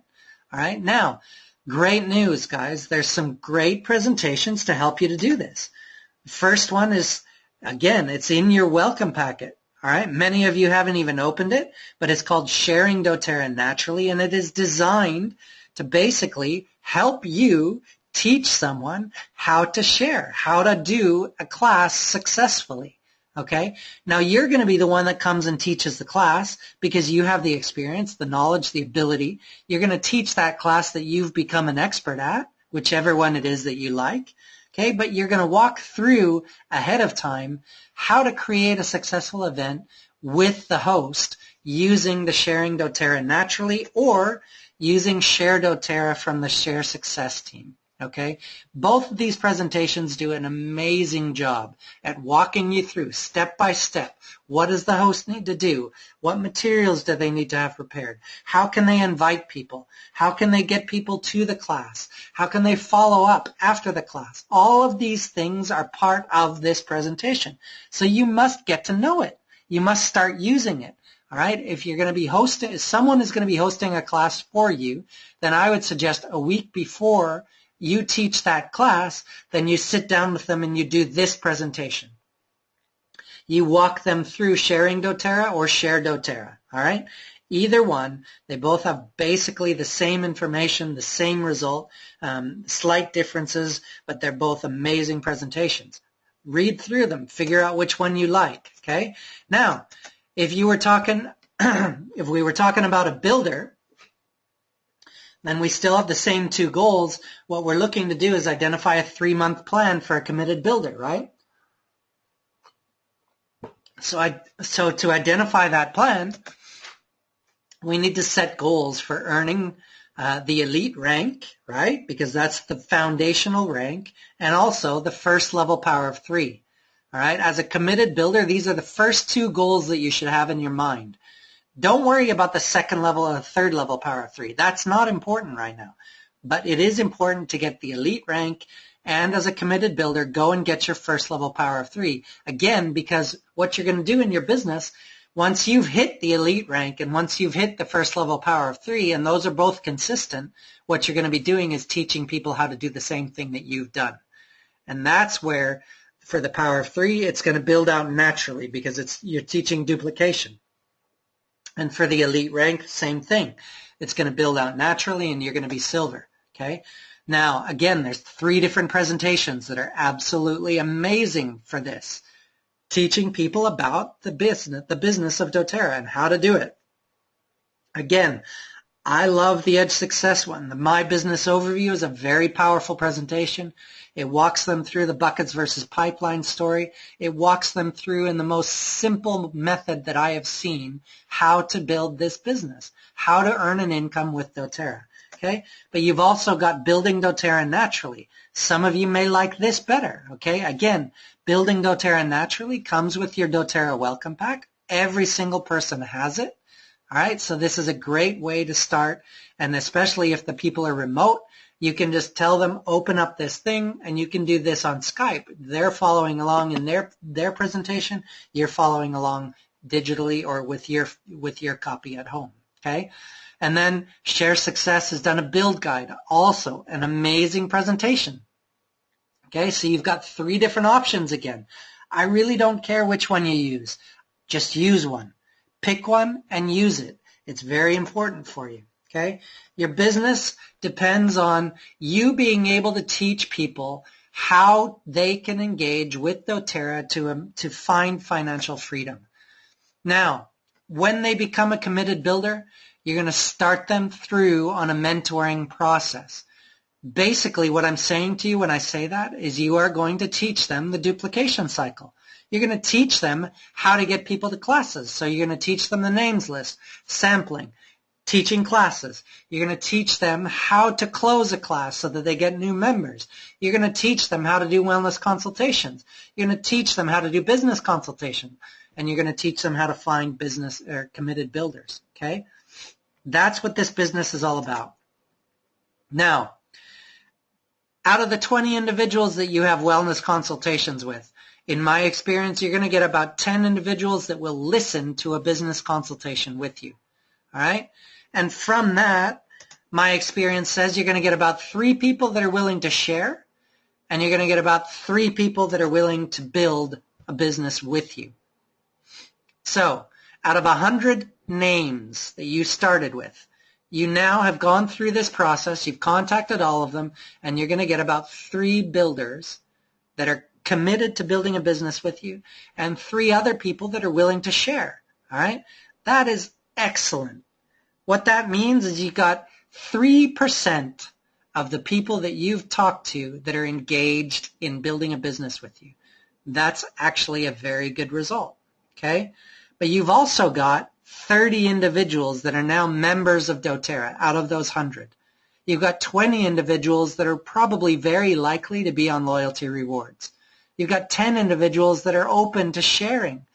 All right? Now, great news, guys. There's some great presentations to help you to do this. The first one is, again, it's in your welcome packet. All right? Many of you haven't even opened it, but it's called Sharing doTERRA Naturally, and it is designed to basically help you teach someone how to share, how to do a class successfully, okay? Now, you're going to be the one that comes and teaches the class because you have the experience, the knowledge, the ability. You're going to teach that class that you've become an expert at, whichever one it is that you like, okay? But you're going to walk through ahead of time how to create a successful event with the host using the Sharing doTERRA Naturally or using Share doTERRA from the Share Success team. Okay? Both of these presentations do an amazing job at walking you through step by step. What does the host need to do? What materials do they need to have prepared? How can they invite people? How can they get people to the class? How can they follow up after the class? All of these things are part of this presentation. So you must get to know it. You must start using it. All right, if you're going to be hosting, if someone is going to be hosting a class for you, then I would suggest a week before you teach that class, then you sit down with them and you do this presentation. You walk them through Sharing doTERRA or Share doTERRA. All right, either one, they both have basically the same information, the same result, slight differences, but they're both amazing presentations. Read through them, figure out which one you like. Okay, now. If we were talking about a builder, then we still have the same two goals. What we're looking to do is identify a 3-month plan for a committed builder, right? So to identify that plan, we need to set goals for earning the elite rank, right? Because that's the foundational rank, and also the first level power of 3. All right, as a committed builder, these are the first 2 goals that you should have in your mind. Don't worry about the second level or the third level power of 3. That's not important right now. But it is important to get the elite rank, and as a committed builder, go and get your first level power of 3. Again, because what you're going to do in your business, once you've hit the elite rank and once you've hit the first level power of 3, and those are both consistent, what you're going to be doing is teaching people how to do the same thing that you've done. And that's where for the power of 3, it's going to build out naturally because you're teaching duplication. And for the elite rank, same thing. It's going to build out naturally and you're going to be silver. Okay. Now, again, there's 3 different presentations that are absolutely amazing for this. Teaching people about the business of doTERRA and how to do it. Again, I love the Edge Success one. The My Business Overview is a very powerful presentation. It walks them through the buckets versus pipeline story. It walks them through in the most simple method that I have seen how to build this business, how to earn an income with doTERRA. Okay? But you've also got Building doTERRA Naturally. Some of you may like this better. Okay? Again, Building doTERRA Naturally comes with your doTERRA Welcome Pack. Every single person has it. All right, so this is a great way to start, and especially if the people are remote, you can just tell them, open up this thing, and you can do this on Skype. They're following along in their presentation. You're following along digitally or with your copy at home, okay? And then Share Success has done a build guide, also an amazing presentation. Okay, so you've got 3 different options again. I really don't care which one you use. Just use one. Pick one and use it. It's very important for you, okay? Your business depends on you being able to teach people how they can engage with doTERRA to find financial freedom. Now, when they become a committed builder, you're going to start them through on a mentoring process. Basically, what I'm saying to you when I say that is you are going to teach them the duplication cycle. You're going to teach them how to get people to classes. So you're going to teach them the names list, sampling, teaching classes. You're going to teach them how to close a class so that they get new members. You're going to teach them how to do wellness consultations. You're going to teach them how to do business consultation. And you're going to teach them how to find business or committed builders. Okay? That's what this business is all about. Now, out of the 20 individuals that you have wellness consultations with, in my experience, you're going to get about 10 individuals that will listen to a business consultation with you. All right? And from that, my experience says you're going to get about 3 people that are willing to share, and you're going to get about 3 people that are willing to build a business with you. So, out of 100 names that you started with, you now have gone through this process, you've contacted all of them, and you're going to get about 3 builders that are committed to building a business with you, and 3 other people that are willing to share. All right? That is excellent. What that means is you got 3% of the people that you've talked to that are engaged in building a business with you. That's actually a very good result. Okay? But you've also got 30 individuals that are now members of doTERRA out of those 100. You've got 20 individuals that are probably very likely to be on loyalty rewards. You've got 10 individuals that are open to sharing,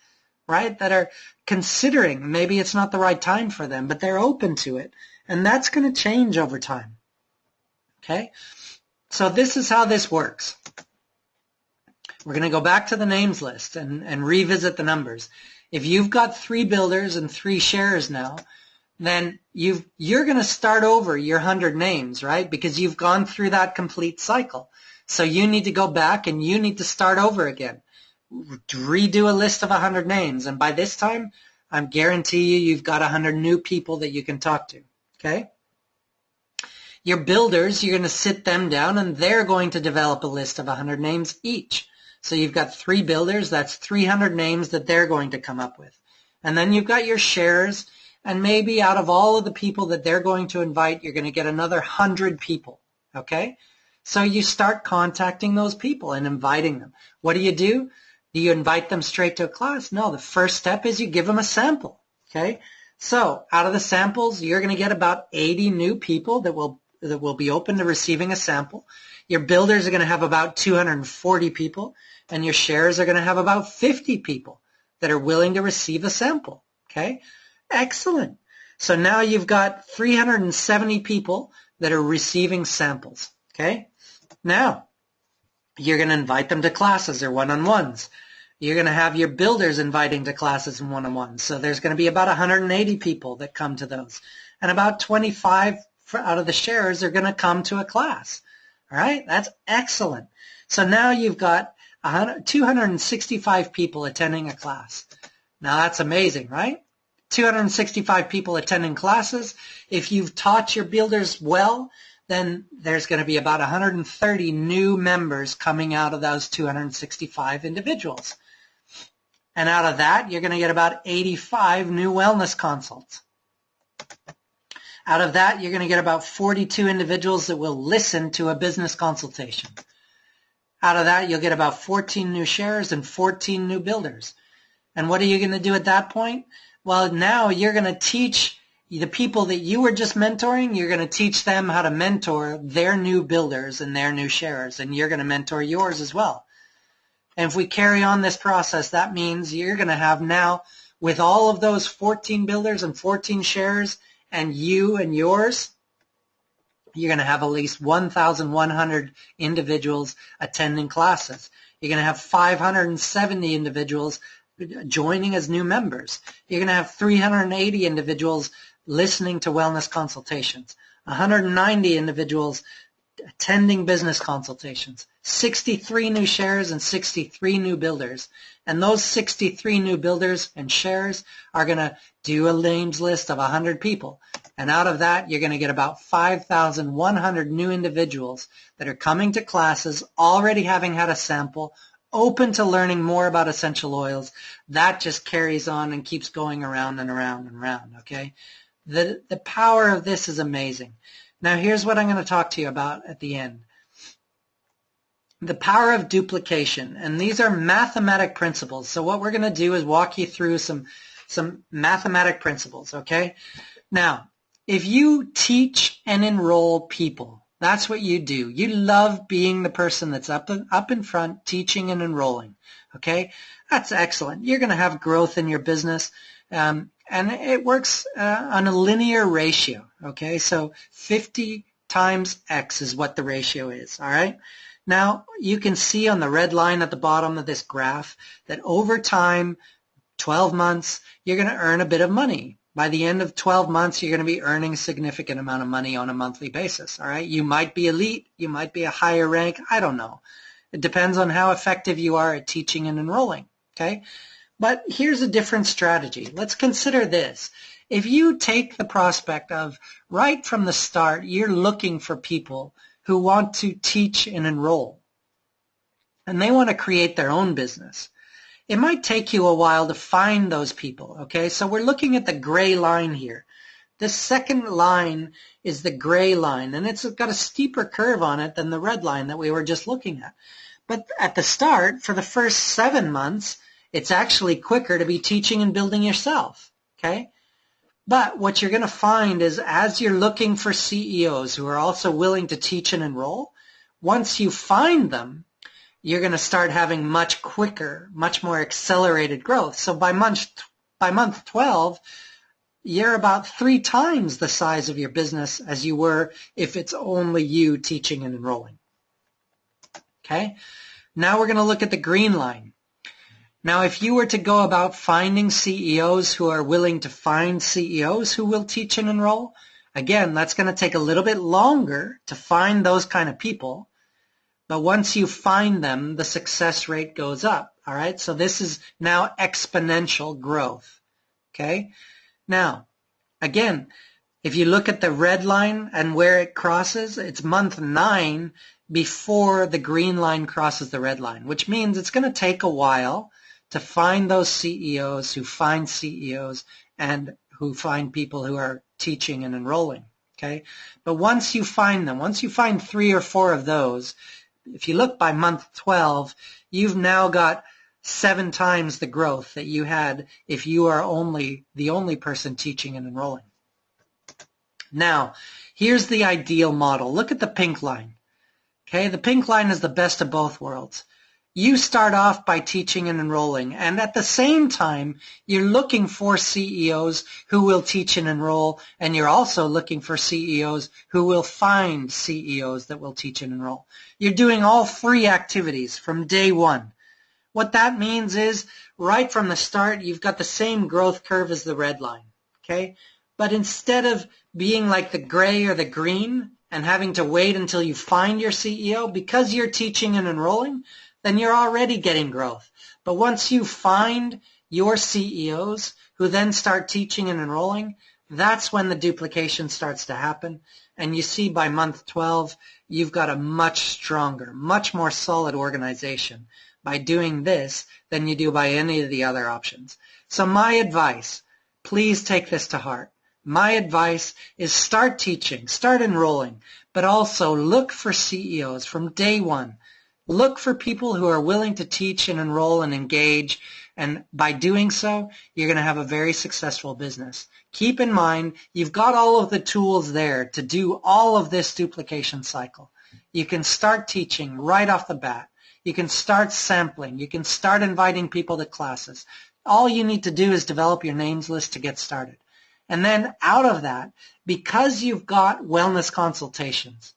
right? That are considering, maybe it's not the right time for them, but they're open to it. And that's going to change over time. Okay? So this is how this works. We're going to go back to the names list and revisit the numbers. If you've got 3 builders and 3 sharers now, then you're going to start over your 100 names, right? Because you've gone through that complete cycle. So you need to go back and you need to start over again. Redo a list of 100 names. And by this time, I guarantee you've got 100 new people that you can talk to. Okay? Your builders, you're going to sit them down and they're going to develop a list of 100 names each. So you've got 3 builders. That's 300 names that they're going to come up with. And then you've got your sharers. And maybe out of all of the people that they're going to invite, you're going to get another 100 people. Okay? So you start contacting those people and inviting them. What do? Do you invite them straight to a class? No, the first step is you give them a sample. Okay? So out of the samples, you're going to get about 80 new people that will be open to receiving a sample. Your builders are going to have about 240 people, and your sharers are going to have about 50 people that are willing to receive a sample. Okay? Excellent. So now you've got 370 people that are receiving samples. Okay? Now, you're going to invite them to classes or one-on-ones. You're going to have your builders inviting to classes and one-on-ones. So there's going to be about 180 people that come to those. And about 25 out of the sharers are going to come to a class. All right? That's excellent. So now you've got 265 people attending a class. Now that's amazing, right? 265 people attending classes. If you've taught your builders well, then there's going to be about 130 new members coming out of those 265 individuals. And out of that, you're going to get about 85 new wellness consults. Out of that, you're going to get about 42 individuals that will listen to a business consultation. Out of that, you'll get about 14 new sharers and 14 new builders. And what are you going to do at that point? Well, now you're going to teach the people that you were just mentoring, you're going to teach them how to mentor their new builders and their new sharers, and you're going to mentor yours as well. And if we carry on this process, that means you're going to have now, with all of those 14 builders and 14 sharers and you and yours, you're going to have at least 1,100 individuals attending classes. You're going to have 570 individuals joining as new members. You're going to have 380 individuals listening to wellness consultations, 190 individuals attending business consultations, 63 new sharers and 63 new builders. And those 63 new builders and sharers are going to do a names list of 100 people. And out of that, you're going to get about 5,100 new individuals that are coming to classes, already having had a sample, open to learning more about essential oils. That just carries on and keeps going around and around and around, okay? The power of this is amazing. Now, here's what I'm going to talk to you about at the end. The power of duplication, and these are mathematic principles. So what we're going to do is walk you through some mathematic principles, okay? Now, if you teach and enroll people, that's what you do. You love being the person that's up in front, teaching and enrolling, okay? That's excellent. You're going to have growth in your business, and it works on a linear ratio, okay? So 50 times X is what the ratio is, all right? Now, you can see on the red line at the bottom of this graph that over time, 12 months, you're going to earn a bit of money. By the end of 12 months, you're going to be earning a significant amount of money on a monthly basis, all right? You might be elite, you might be a higher rank, I don't know. It depends on how effective you are at teaching and enrolling, okay? But here's a different strategy. Let's consider this. If you take the prospect of right from the start, you're looking for people who want to teach and enroll, and they want to create their own business. It might take you a while to find those people, okay? So we're looking at the gray line here. The second line is the gray line, and it's got a steeper curve on it than the red line that we were just looking at. But at the start, for the first 7 months, it's actually quicker to be teaching and building yourself, okay? But what you're going to find is as you're looking for CEOs who are also willing to teach and enroll, once you find them, you're going to start having much quicker, much more accelerated growth. So by month 12, you're about 3 times the size of your business as you were if it's only you teaching and enrolling. Okay? Now we're going to look at the green line. Now, if you were to go about finding CEOs who are willing to find CEOs who will teach and enroll, again, that's going to take a little bit longer to find those kind of people. But once you find them, the success rate goes up, all right? So this is now exponential growth, okay? Now, again, if you look at the red line and where it crosses, it's month 9 before the green line crosses the red line, which means it's going to take a while to find those CEOs who find CEOs and who find people who are teaching and enrolling, okay? But once you find them, once you find 3 or 4 of those, if you look by month 12, you've now got 7 times the growth that you had if you are the only person teaching and enrolling. Now, here's the ideal model. Look at the pink line. Okay, the pink line is the best of both worlds. You start off by teaching and enrolling, and at the same time, you're looking for CEOs who will teach and enroll, and you're also looking for CEOs who will find CEOs that will teach and enroll. You're doing all 3 activities from day 1. What that means is, right from the start, you've got the same growth curve as the red line, okay? But instead of being like the gray or the green and having to wait until you find your CEO, because you're teaching and enrolling, then you're already getting growth. But once you find your CEOs who then start teaching and enrolling, that's when the duplication starts to happen. And you see by month 12, you've got a much stronger, much more solid organization by doing this than you do by any of the other options. So my advice, please take this to heart. my advice is start teaching, start enrolling, but also look for CEOs from day one. Look for people who are willing to teach and enroll and engage, and by doing so, you're going to have a very successful business. Keep in mind, you've got all of the tools there to do all of this duplication cycle. You can start teaching right off the bat. You can start sampling. You can start inviting people to classes. All you need to do is develop your names list to get started. And then out of that, because you've got wellness consultations,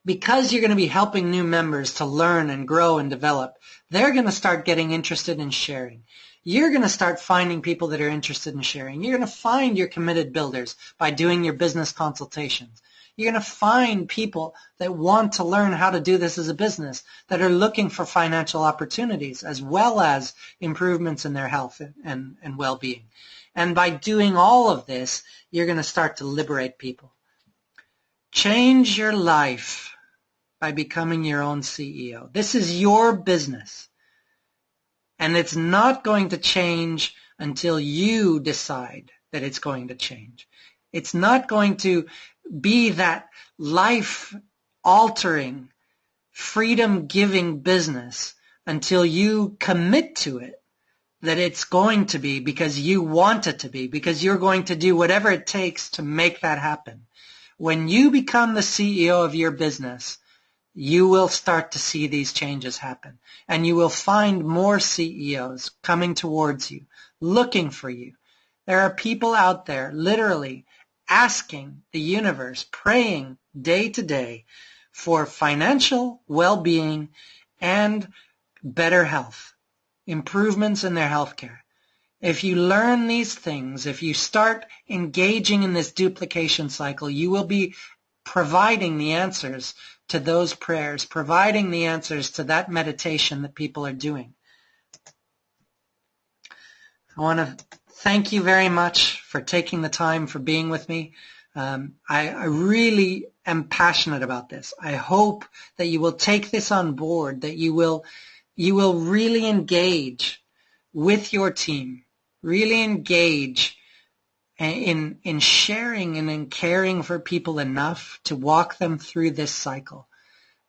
because you're going to be helping new members to learn and grow and develop, they're going to start getting interested in sharing. You're going to start finding people that are interested in sharing. You're going to find your committed builders by doing your business consultations. You're going to find people that want to learn how to do this as a business, that are looking for financial opportunities as well as improvements in their health and well-being. And by doing all of this, you're going to start to liberate people. Change your life by becoming your own CEO. This is your business. And it's not going to change until you decide that it's going to change. It's not going to be that life-altering, freedom-giving business until you commit to it that it's going to be, because you want it to be, because you're going to do whatever it takes to make that happen. When you become the CEO of your business, you will start to see these changes happen. And you will find more CEOs coming towards you, looking for you. There are people out there literally asking the universe, praying day to day for financial well-being and better health, improvements in their health care. If you learn these things, if you start engaging in this duplication cycle, you will be providing the answers to those prayers, providing the answers to that meditation that people are doing. I want to thank you very much for taking the time, for being with me. I really am passionate about this. I hope that you will take this on board, that you will really engage with your team, really engage in sharing and in caring for people enough to walk them through this cycle.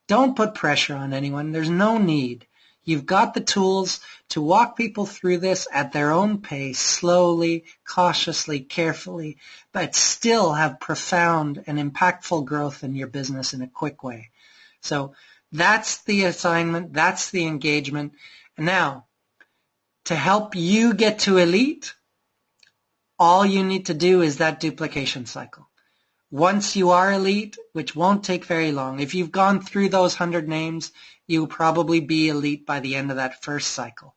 Don't put pressure on anyone. There's no need. You've got the tools to walk people through this at their own pace, slowly, cautiously, carefully, but still have profound and impactful growth in your business in a quick way. So that's the assignment. That's the engagement. And now, to help you get to elite, all you need to do is that duplication cycle. Once you are elite, which won't take very long, if you've gone through those 100 names, you'll probably be elite by the end of that first cycle.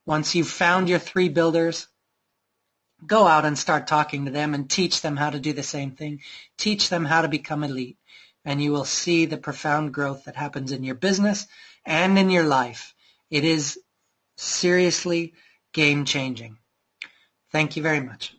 Once you've found your 3 builders, go out and start talking to them and teach them how to do the same thing. Teach them how to become elite, and you will see the profound growth that happens in your business and in your life. It is seriously game-changing. Thank you very much.